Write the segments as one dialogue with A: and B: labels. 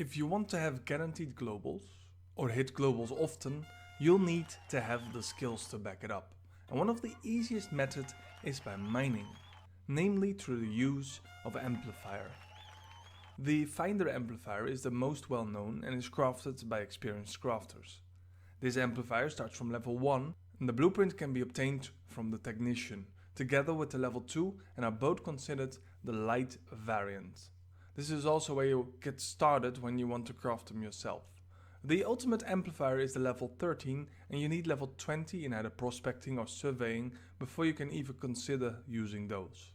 A: If you want to have guaranteed globals, or hit globals often, you'll need to have the skills to back it up. And one of the easiest methods is by mining, namely through the use of Amplifier. The Finder Amplifier is the most well known and is crafted by experienced crafters. This amplifier starts from level 1 and the blueprint can be obtained from the technician, together with the level 2, and are both considered the light variant. This is also where you get started when you want to craft them yourself. The ultimate amplifier is the level 13 and you need level 20 in either prospecting or surveying before you can even consider using those.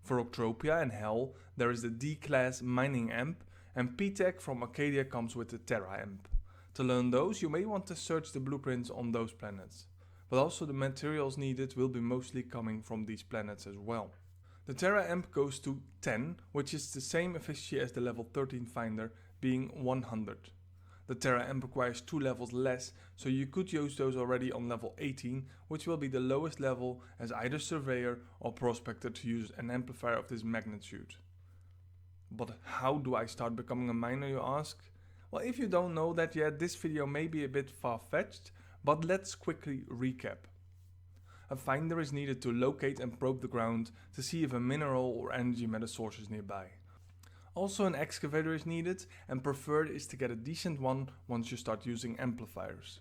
A: For Entropia and Hell there is the D-class Mining Amp, and P-Tech from Arcadia comes with the Terra Amp. To learn those you may want to search the blueprints on those planets, but also the materials needed will be mostly coming from these planets as well. The Terra Amp goes to 10, which is the same efficiency as the level 13 Finder, being 100. The Terra Amp requires 2 levels less, so you could use those already on level 18, which will be the lowest level as either surveyor or prospector to use an amplifier of this magnitude. But how do I start becoming a miner, you ask? Well, if you don't know that yet, this video may be a bit far-fetched, but let's quickly recap. A finder is needed to locate and probe the ground to see if a mineral or energy matter source is nearby. Also an excavator is needed, and preferred is to get a decent one once you start using amplifiers.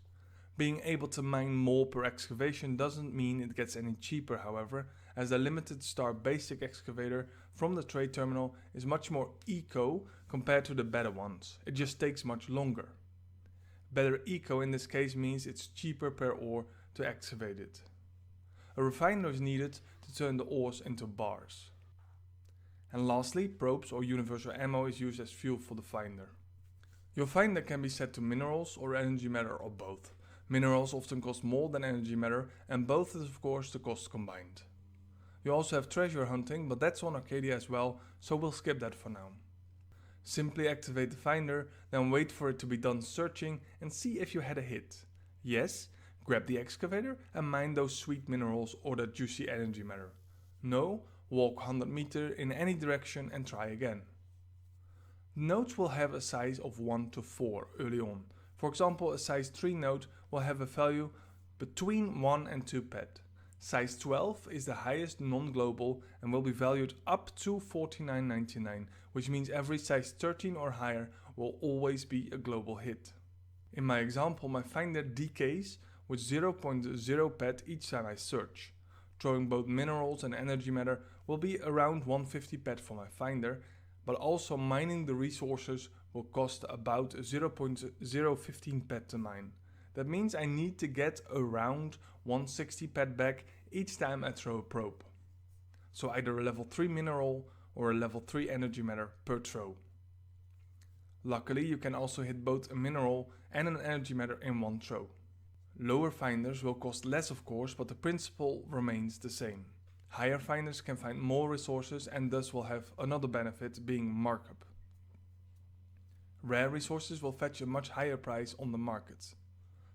A: Being able to mine more per excavation doesn't mean it gets any cheaper, however, as the limited star basic excavator from the trade terminal is much more eco compared to the better ones. It just takes much longer. Better eco in this case means it's cheaper per ore to excavate it. A refiner is needed to turn the ores into bars. And lastly, probes or universal ammo is used as fuel for the finder. Your finder can be set to minerals or energy matter or both. Minerals often cost more than energy matter, and both is of course the cost combined. You also have treasure hunting, but that's on Arcadia as well, so we'll skip that for now. Simply activate the finder, then wait for it to be done searching and see if you had a hit. Yes, grab the excavator and mine those sweet minerals or that juicy energy matter. No, walk 100 meters in any direction and try again. Nodes will have a size of 1 to 4 early on. For example, a size 3 node will have a value between 1 and 2 pet. Size 12 is the highest non-global and will be valued up to 49.99, which means every size 13 or higher will always be a global hit. In my example, my finder decays with 0.0 pet each time I search. Throwing both minerals and energy matter will be around 150 pet for my finder, but also mining the resources will cost about 0.015 pet to mine. That means I need to get around 160 pet back each time I throw a probe. So either a level 3 mineral or a level 3 energy matter per throw. Luckily you can also hit both a mineral and an energy matter in one throw. Lower finders will cost less of course, but the principle remains the same. Higher finders can find more resources and thus will have another benefit, being markup. Rare resources will fetch a much higher price on the market.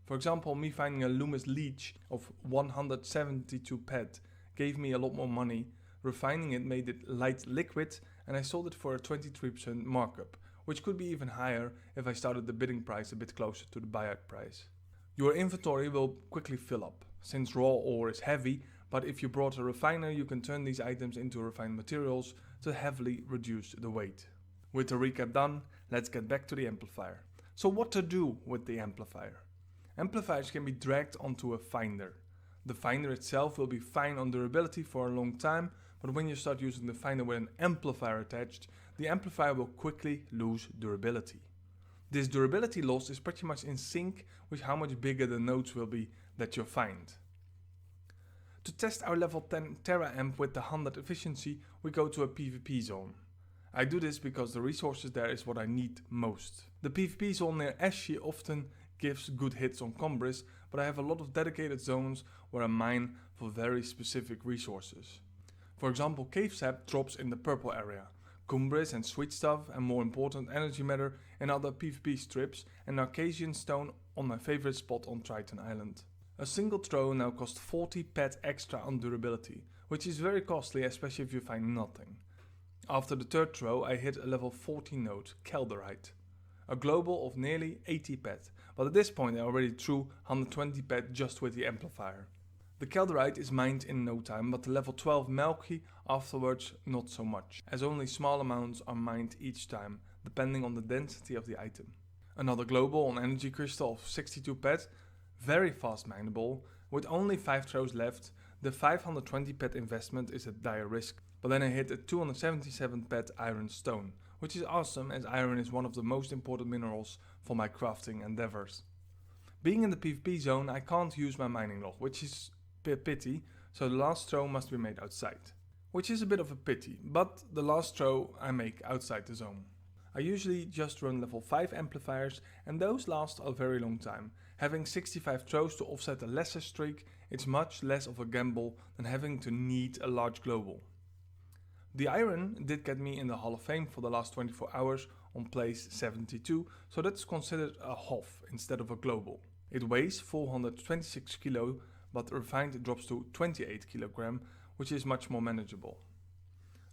A: For example, me finding a Loomis leech of 172 pet gave me a lot more money. Refining it made it light liquid and I sold it for a 23% markup, which could be even higher if I started the bidding price a bit closer to the buyout price. Your inventory will quickly fill up, since raw ore is heavy, but if you brought a refiner you can turn these items into refined materials to heavily reduce the weight. With the recap done, let's get back to the amplifier. So what to do with the amplifier? Amplifiers can be dragged onto a finder. The finder itself will be fine on durability for a long time, but when you start using the finder with an amplifier attached, the amplifier will quickly lose durability. This durability loss is pretty much in sync with how much bigger the nodes will be that you'll find. To test our level 10 Terra Amp with the 100 efficiency, we go to a PvP zone. I do this because the resources there is what I need most. The PvP zone near Ashy often gives good hits on Cumbris, but I have a lot of dedicated zones where I mine for very specific resources. For example, Cave Sap drops in the purple area, Cumbris and sweet stuff and more important energy matter in other PvP strips, and Arcasian stone on my favorite spot on Triton Island. A single throw now costs 40 pet extra on durability, which is very costly especially if you find nothing. After the third throw I hit a level 14 node, Calderite. a global of nearly 80 pet, but at this point I already threw 120 pet just with the amplifier. The calderite is mined in no time, but the level 12 Melky afterwards not so much, as only small amounts are mined each time, depending on the density of the item. Another global on energy crystal of 62 pet, very fast mineable, with only 5 throws left. The 520 pet investment is a dire risk, but then I hit a 277 pet iron stone, which is awesome as iron is one of the most important minerals for my crafting endeavors. Being in the PvP zone, I can't use my Mininglog, which is a pity, so the last throw must be made outside. Which is a bit of a pity, but the last throw I make outside the zone. I usually just run level 5 amplifiers and those last a very long time. Having 65 throws to offset a lesser streak, it's much less of a gamble than having to need a large global. The iron did get me in the Hall of Fame for the last 24 hours on place 72, so that's considered a HOF instead of a global. It weighs 426 kilo, but refined drops to 28 kg, which is much more manageable.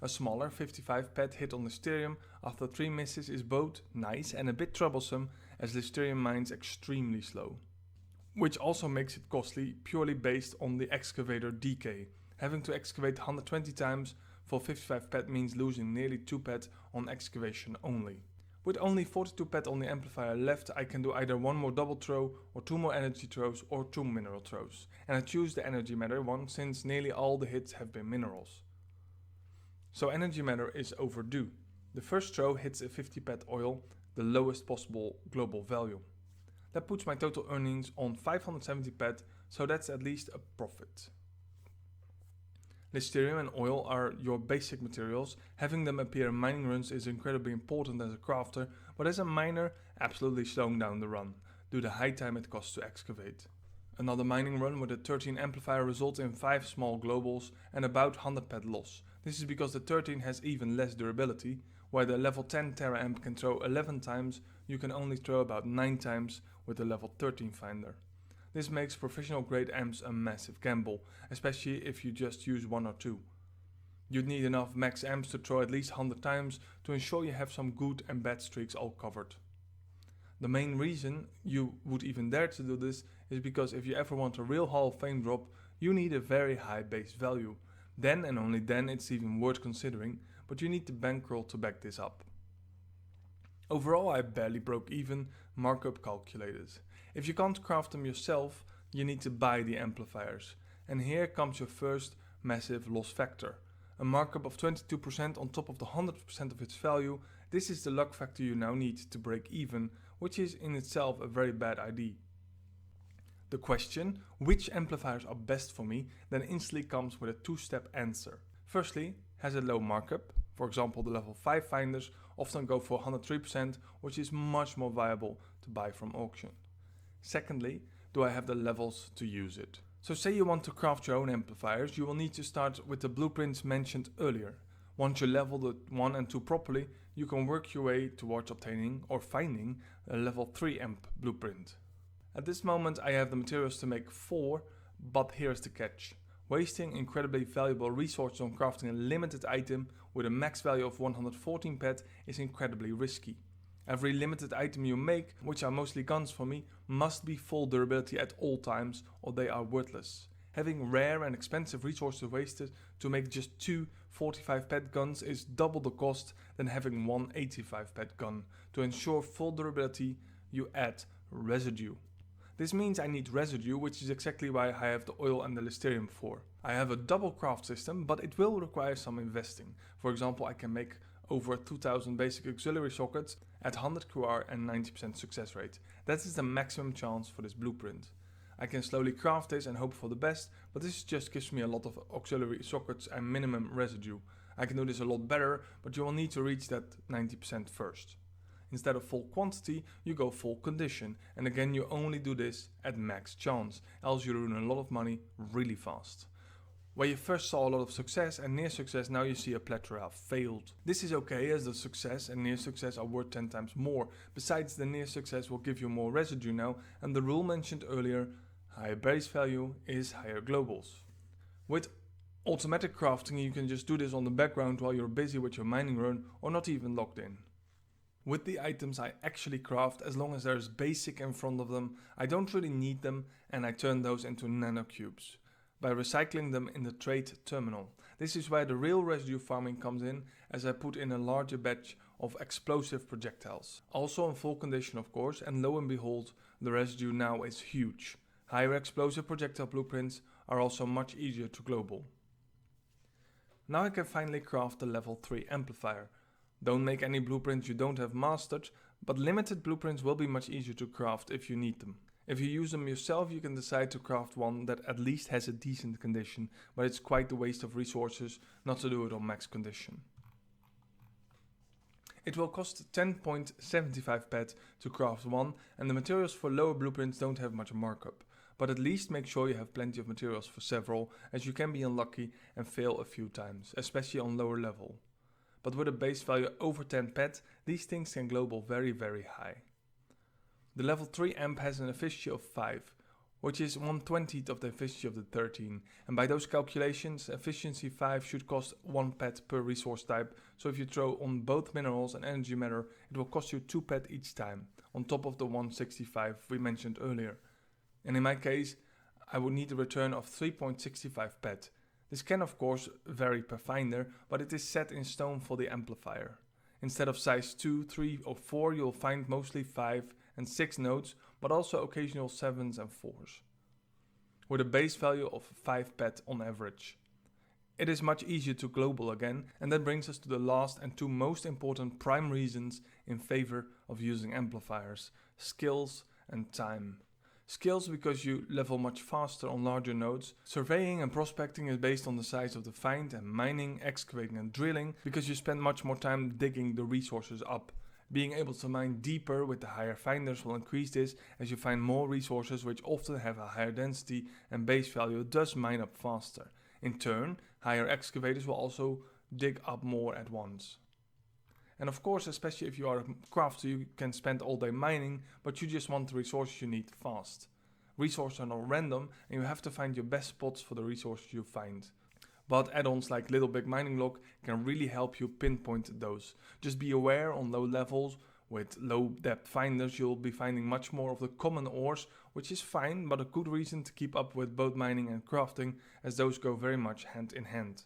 A: A smaller 55 pet hit on Listerium after 3 misses is both nice and a bit troublesome, as Listerium mines extremely slow. Which also makes it costly purely based on the excavator decay. Having to excavate 120 times for 55 pet means losing nearly 2 pet on excavation only. With only 42 pet on the amplifier left, I can do either 1 more double throw or 2 more energy throws or 2 mineral throws. And I choose the energy matter one since nearly all the hits have been minerals. So energy matter is overdue. The first throw hits a 50 pet oil, the lowest possible global value. That puts my total earnings on 570 pet, so that's at least a profit. Listerium and oil are your basic materials. Having them appear in mining runs is incredibly important as a crafter, but as a miner, absolutely slowing down the run, due to the high time it costs to excavate. Another mining run with a 13 amplifier results in 5 small globals and about 100 pet loss. This is because the 13 has even less durability. While the level 10 Terra Amp can throw 11 times, you can only throw about 9 times with the level 13 Finder. This makes professional grade amps a massive gamble, especially if you just use 1 or 2. You'd need enough max amps to throw at least 100 times to ensure you have some good and bad streaks all covered. The main reason you would even dare to do this is because if you ever want a real Hall of Fame drop, you need a very high base value. Then and only then it's even worth considering, but you need the bankroll to back this up. Overall I barely broke even, markup calculated. If you can't craft them yourself, you need to buy the amplifiers. And here comes your first massive loss factor. A markup of 22% on top of the 100% of its value. This is the luck factor you now need to break even, which is in itself a very bad idea. The question, which amplifiers are best for me, then instantly comes with a 2-step answer. Firstly, has a low markup. For example, the level 5 finders often go for 103%, which is much more viable to buy from auction. Secondly, do I have the levels to use it? So say you want to craft your own amplifiers, you will need to start with the blueprints mentioned earlier. Once you level the 1 and 2 properly, you can work your way towards obtaining or finding a level 3 amp blueprint. At this moment I have the materials to make 4, but here's the catch. Wasting incredibly valuable resources on crafting a limited item with a max value of 114 pet is incredibly risky. Every limited item you make, which are mostly guns for me, must be full durability at all times or they are worthless. Having rare and expensive resources wasted to make just 2 45 pet guns is double the cost than having one 85 pet gun. To ensure full durability, you add residue. This means I need residue, which is exactly why I have the oil and the Listerium for. I have a double craft system, but it will require some investing. For example, I can make over 2000 basic auxiliary sockets at 100 QR and 90% success rate. That is the maximum chance for this blueprint. I can slowly craft this and hope for the best, but this just gives me a lot of auxiliary sockets and minimum residue. I can do this a lot better, but you will need to reach that 90% first. Instead of full quantity, you go full condition, and again you only do this at max chance, else you ruin a lot of money really fast. Where you first saw a lot of success and near success, now you see a plethora of failed. This is okay, as the success and near success are worth 10 times more. Besides, the near success will give you more residue now, and the rule mentioned earlier, higher base value is higher globals. With automatic crafting you can just do this on the background while you're busy with your mining run or not even logged in. With the items I actually craft, as long as there's basic in front of them, I don't really need them and I turn those into nanocubes by recycling them in the trade terminal. This is where the real residue farming comes in, as I put in a larger batch of explosive projectiles. Also in full condition of course, and lo and behold, the residue now is huge. Higher explosive projectile blueprints are also much easier to global. Now I can finally craft the level 3 amplifier. Don't make any blueprints you don't have mastered, but limited blueprints will be much easier to craft if you need them. If you use them yourself, you can decide to craft one that at least has a decent condition, but it's quite a waste of resources not to do it on max condition. It will cost 10.75 pet to craft one, and the materials for lower blueprints don't have much markup, but at least make sure you have plenty of materials for several, as you can be unlucky and fail a few times, especially on lower level. But with a base value over 10 pet, these things can global very high. The level 3 amp has an efficiency of 5, which is 1/20th of the efficiency of the 13, and by those calculations, efficiency 5 should cost 1 pet per resource type, so if you throw on both minerals and energy matter, it will cost you 2 pet each time, on top of the 165 we mentioned earlier. And in my case, I would need a return of 3.65 pet. This can of course vary per finder, but it is set in stone for the amplifier. Instead of size 2, 3 or 4, you'll find mostly 5 and 6 nodes, but also occasional 7s and 4s, with a base value of 5 pet on average. It is much easier to global again, and that brings us to the last and two most important prime reasons in favor of using amplifiers: skills and time. Skills because you level much faster on larger nodes. Surveying and prospecting is based on the size of the find, and mining, excavating and drilling because you spend much more time digging the resources up. Being able to mine deeper with the higher finders will increase this, as you find more resources which often have a higher density and base value, thus mine up faster. In turn, higher excavators will also dig up more at once. And of course, especially if you are a crafter, you can spend all day mining, but you just want the resources you need fast. Resources are not random, and you have to find your best spots for the resources you find. But add-ons like Little Big Mininglog can really help you pinpoint those. Just be aware on low levels, with low depth finders you'll be finding much more of the common ores, which is fine, but a good reason to keep up with both mining and crafting, as those go very much hand in hand.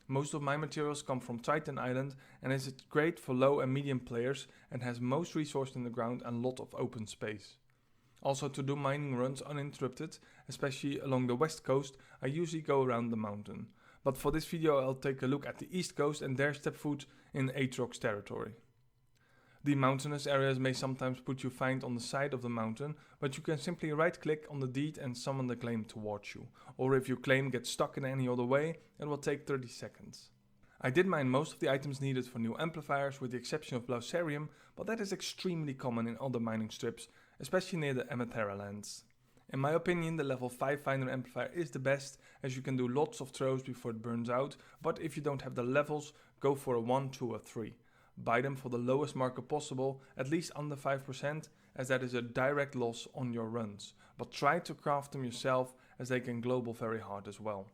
A: Most of my materials come from Titan Island and is great for low and medium players and has most resources in the ground and a lot of open space. Also, to do mining runs uninterrupted, especially along the west coast, I usually go around the mountain. But for this video I'll take a look at the east coast and there step foot in Aatrox territory. The mountainous areas may sometimes put you find on the side of the mountain, but you can simply right click on the deed and summon the claim towards you. Or if your claim gets stuck in any other way, it will take 30 seconds. I did mine most of the items needed for new amplifiers with the exception of Blausarium, but that is extremely common in other mining strips, especially near the Ematerra lands. In my opinion, the level 5 finder amplifier is the best, as you can do lots of throws before it burns out, but if you don't have the levels, go for a 1, 2 or 3. Buy them for the lowest markup possible, at least under 5%, as that is a direct loss on your runs. But try to craft them yourself, as they can global very hard as well.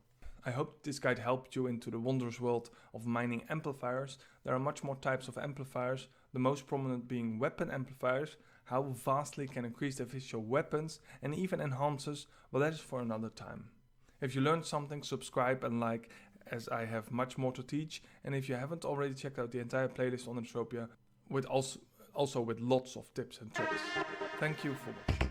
A: I hope this guide helped you into the wondrous world of mining amplifiers. There are much more types of amplifiers, the most prominent being weapon amplifiers, how vastly can increase the efficiency of weapons and even enhances, but that is for another time. If you learned something, subscribe and like, as I have much more to teach, and if you haven't already checked out the entire playlist on Entropia, with also with lots of tips and tricks. Thank you for watching.